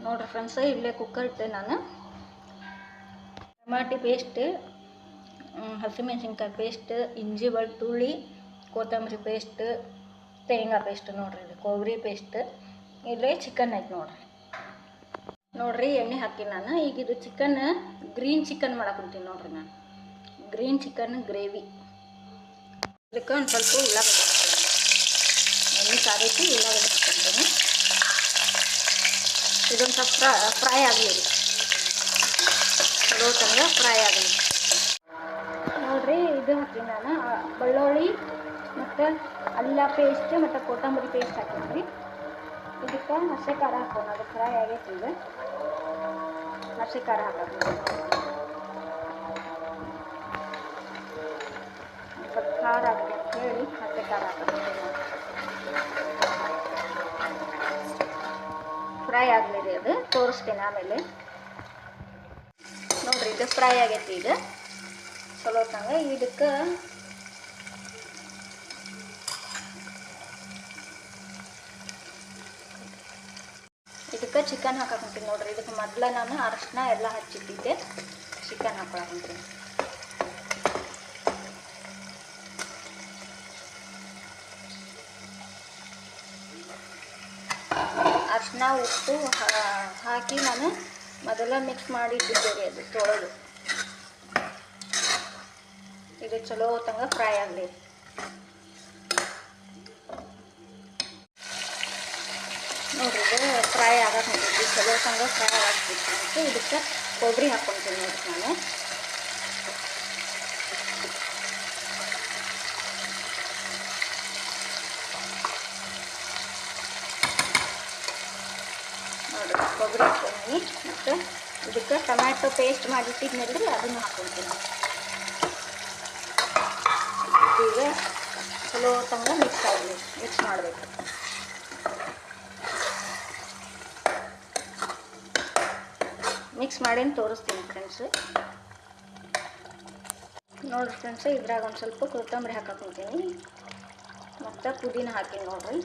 ನೋಡ್ರಿ ಫ್ರೆಂಡ್ಸ್, ಇಲ್ಲೇ ಕುಕ್ಕರ್ ಇಟ್ಟೆ ನಾನು. ಟಮಾಟಿ ಪೇಸ್ಟ್, ಹಸಿಮೆಣಸಿನ್ಕಾಯಿ ಪೇಸ್ಟ್, ಇಂಜಿ ಬೆಳ್ಳುಳ್ಳಿ, ಕೊತ್ತಂಬರಿ ಪೇಸ್ಟ್, ಶೇಂಗಾ ಪೇಸ್ಟ್, ನೋಡ್ರಿ ಇದು ಕೊಬ್ಬರಿ ಪೇಸ್ಟ್. ಇಲ್ಲೇ ಚಿಕನ್ ಐತೆ ನೋಡ್ರಿ ಎಣ್ಣೆ ಹಾಕಿ ನಾನು. ಈಗ ಇದು ಚಿಕನ್ ಗ್ರೀನ್ ಚಿಕನ್ ಮಾಡಾಕೊಂತೀನಿ ನೋಡ್ರಿ. ನಾನು ಗ್ರೀನ್ ಚಿಕನ್ ಗ್ರೇವಿ. ಇದಕ್ಕೆ ಒಂದು ಸ್ವಲ್ಪ ಉಳ್ಳಾಗಡ್ಡಿ ಎಣ್ಣೆ ಕಾದೈತಿ, ಉಳ್ಳಾಗಡ್ಡಿ ಹಾಕ್ಕೊಂತೀನಿ. ಇದೊಂದು ಸ್ವಲ್ಪ ಫ್ರೈ ಆಗಲಿ, ಚಲೋ ತಂಗ ಫ್ರೈ ಆಗಲಿ ನೋಡ್ರಿ. ಇದು ಹಾಕ್ತೀನಿ ನಾನು ಬೆಳ್ಳುಳ್ಳಿ ಮತ್ತು ಅಲ್ಲ ಪೇಸ್ಟ್ ಮತ್ತು ಕೊತ್ತಂಬರಿ ಪೇಸ್ಟ್ ಹಾಕಿದ್ರಿ. ಇದಕ್ಕೆ ಹಸಿ ಖಾರ ಹಾಕೋಣ. ಅದು ಫ್ರೈ ಆಗೈತಿ. ಈಗ ಹಸಿ ಖಾರ ಹಾಕೋದು, ಸ್ವಲ್ಪ ಖಾರ ಆಗಲಿ ಅಂತ ಹೇಳಿ ಹಸಿ ಖಾರ ಹಾಕೋದು. ಫ್ರೈ ಆಗಲಿ ರೀ, ಅದು ತೋರಿಸ್ತೀನಿ ಆಮೇಲೆ. ನೋಡ್ರಿ ಇದು ಫ್ರೈ ಆಗೈತಿ. ಈಗ ಚಲೋ ತಂಗ ಇದಕ್ಕೆ ಚಿಕನ್ ಹಾಕೊಂತೀನಿ ನೋಡ್ರಿ. ಇದಕ್ಕೆ ಮೊದಲ ನಾನು ಅರಶಿನ ಎಲ್ಲ ಹಚ್ಚಿಟ್ಟಿದ್ದೆ. ಚಿಕನ್ ಹಾಕೊಳಕೊಂತೀನಿ. ಅರಶಿನ ಉಪ್ಪು ಹಾಕಿ ನಾನು ಮೊದಲ ಮಿಕ್ಸ್ ಮಾಡಿ ಇಟ್ಟಿದ್ದೇವೆ. ಅದು ತೊಳೆದು ಇದು ಚಲೋ ತಂಗ ಫ್ರೈ ಆಗಲಿ. ನೋಡ್ರಿ ಇದು ಫ್ರೈ ಆಗಕ್ಕೆ ಹೊಂಟೈತಿ. ಚಲೋ ತಂಗ ಫ್ರೈ ಆಗ್ತಿತ್ತು ಅಂತ ಇದಕ್ಕೆ ಕೊಬ್ಬರಿ ಹಾಕ್ಕೊತೀನಿ ನೋಡ್ರಿ ನಾನು. ನೋಡ್ರಿ ಕೊಬ್ಬರಿ ಹಾಕ್ತೀನಿ. ಮತ್ತು ಇದಕ್ಕೆ ಟೊಮ್ಯಾಟೊ ಪೇಸ್ಟ್ ಮಾಡಿಟ್ಟಿದ್ಮೇಲೆ ಅದನ್ನು ಹಾಕ್ಕೊತೀನಿ. ಈಗ ಚಲೋ ತಂಗ ಮಿಕ್ಸ್ ಆಗಲಿ, ಮಿಕ್ಸ್ ಮಾಡಬೇಕು. ಮಿಕ್ಸ್ ಮಾಡಿ ತೋರಿಸ್ತೀನಿ ಫ್ರೆಂಡ್ಸ್. ನೋಡ್ರಿ ಫ್ರೆಂಡ್ಸ್, ಇದ್ರಾಗ ಒಂದು ಸ್ವಲ್ಪ ಕೊತ್ತಂಬರಿ ಹಾಕೊಂತೀನಿ ಮತ್ತು ಪುದೀನ ಹಾಕಿ ನೋಡ್ರಿ.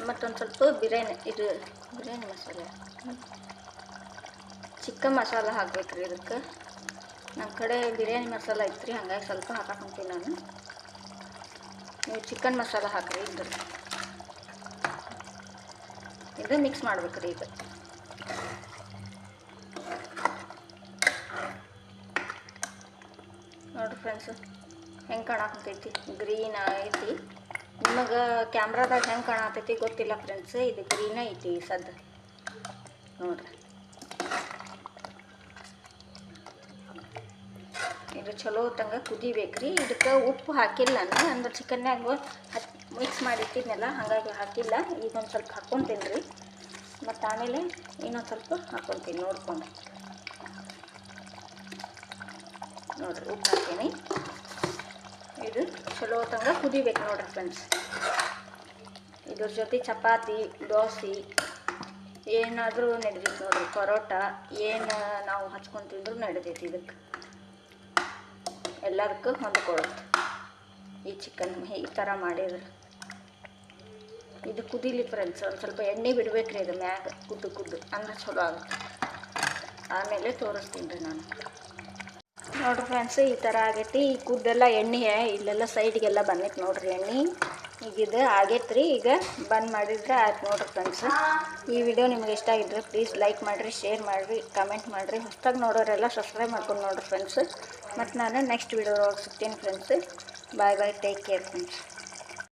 ಮತ್ತೊಂದು ಸ್ವಲ್ಪ ಬಿರಿಯಾನಿ ಮಸಾಲೆ, ಚಿಕನ್ ಮಸಾಲ ಹಾಕ್ಬೇಕ್ರಿ. ಇದಕ್ಕೆ ನಮ್ಮ ಕಡೆ ಬಿರಿಯಾನಿ ಮಸಾಲ ಐತ್ರಿ, ಹಂಗಾಗಿ ಸ್ವಲ್ಪ ಹಾಕೊಂತೀನಿ ನಾನು. ನೀವು ಚಿಕನ್ ಮಸಾಲ ಹಾಕ್ರಿ. ಇದು ಮಿಕ್ಸ್ ಮಾಡ್ಬೇಕ್ರಿ. ಇದು ನೋಡ್ರಿ ಫ್ರೆಂಡ್ಸ್, ಹೆಂಗೆ ಕಾಣಾಕತೈತಿ. ಗ್ರೀನ್ ಐತಿ. ನಿಮಗೆ ಕ್ಯಾಮ್ರಾದಾಗ ಹೆಂಗೆ ಕಾಣಾತೈತಿ ಗೊತ್ತಿಲ್ಲ ಫ್ರೆಂಡ್ಸ್. ಇದು ಗ್ರೀನ್ ಐತಿ ಸದ್ದು ನೋಡ್ರಿ. ಇದು ಚಲೋ ತಂಗ ಕುದಿಬೇಕ್ರಿ. ಇದಕ್ಕೆ ಉಪ್ಪು ಹಾಕಿಲ್ಲ ನಾನು, ಅಂದ್ರೆ ಚಿಕನ್ಯಾಗ ಮಿಕ್ಸ್ ಮಾಡಿಟ್ಟಿದ್ನಲ್ಲ, ಹಾಗಾಗಿ ಹಾಕಿಲ್ಲ. ಈಗ ಒಂದು ಸ್ವಲ್ಪ ಹಾಕ್ಕೊತೀನಿ ರೀ. ಮತ್ತು ಆಮೇಲೆ ಇನ್ನೊಂದು ಸ್ವಲ್ಪ ಹಾಕ್ಕೊತೀನಿ ನೋಡ್ಕೊಂಡು. ನೋಡ್ರಿ ಉಪ್ಪು ಹಾಕ್ತೀನಿ. ಇದು ಚಲೋ ತಂಗ ಕುದಿಬೇಕು ನೋಡ್ರಿ ಫ್ರೆಂಡ್ಸ್. ಇದ್ರ ಜೊತೆ ಚಪಾತಿ, ದೋಸೆ ಏನಾದರೂ ನಡಿತೈತಿ ನೋಡ್ರಿ. ಪರೋಟ ಏನು ನಾವು ಹಚ್ಕೊಂಡು ತಿಂದರೂ ನಡಿತೈತಿ. ಇದಕ್ಕೆ ಎಲ್ಲದಕ್ಕೂ ಹೊಂದ್ಕೊಳ್ಳುತ್ತೆ ಈ ಚಿಕನ್ ಈ ಥರ ಮಾಡಿದ್ರೆ. ಇದು ಕುದೀಲಿ ಫ್ರೆಂಡ್ಸ್. ಒಂದು ಸ್ವಲ್ಪ ಎಣ್ಣೆ ಬಿಡ್ಬೇಕ್ರಿ ಇದು ಮ್ಯಾಗ ಕುದ್ದು ಅಂದ್ರೆ ಚಲೋ ಆಗುತ್ತೆ. ಆಮೇಲೆ ತೋರಿಸ್ತೀನಿ ರೀ ನಾನು. ನೋಡ್ರಿ ಫ್ರೆಂಡ್ಸ್, ಈ ಥರ ಆಗೈತಿ. ಈ ಕುದ್ದೆಲ್ಲ ಎಣ್ಣೆ ಇಲ್ಲೆಲ್ಲ ಸೈಡ್ಗೆಲ್ಲ ಬಂದೈತಿ ನೋಡ್ರಿ ಎಣ್ಣೆ. ಈಗ ಇದು ಆಗೈತ್ರಿ. ಈಗ ಬಂದ್ ಮಾಡಿದ್ರೆ ಆಯ್ತು ನೋಡ್ರಿ ಫ್ರೆಂಡ್ಸ್. ಈ ವಿಡಿಯೋ ನಿಮ್ಗೆ ಇಷ್ಟ ಆಗಿದ್ರೆ ಪ್ಲೀಸ್ ಲೈಕ್ ಮಾಡಿರಿ, ಶೇರ್ ಮಾಡಿರಿ, ಕಮೆಂಟ್ ಮಾಡಿರಿ. ಹೊಸದಾಗಿ ನೋಡೋರೆಲ್ಲ ಸಬ್ಸ್ಕ್ರೈಬ್ ಮಾಡ್ಕೊಂಡು ನೋಡ್ರಿ ಫ್ರೆಂಡ್ಸ್. ಮತ್ತು ನಾನು ನೆಕ್ಸ್ಟ್ ವಿಡಿಯೋ ಸಿಗ್ತೀನಿ ಫ್ರೆಂಡ್ಸ್. ಬಾಯ್ ಬಾಯ್, ಟೇಕ್ ಕೇರ್ ಫ್ರೆಂಡ್ಸ್.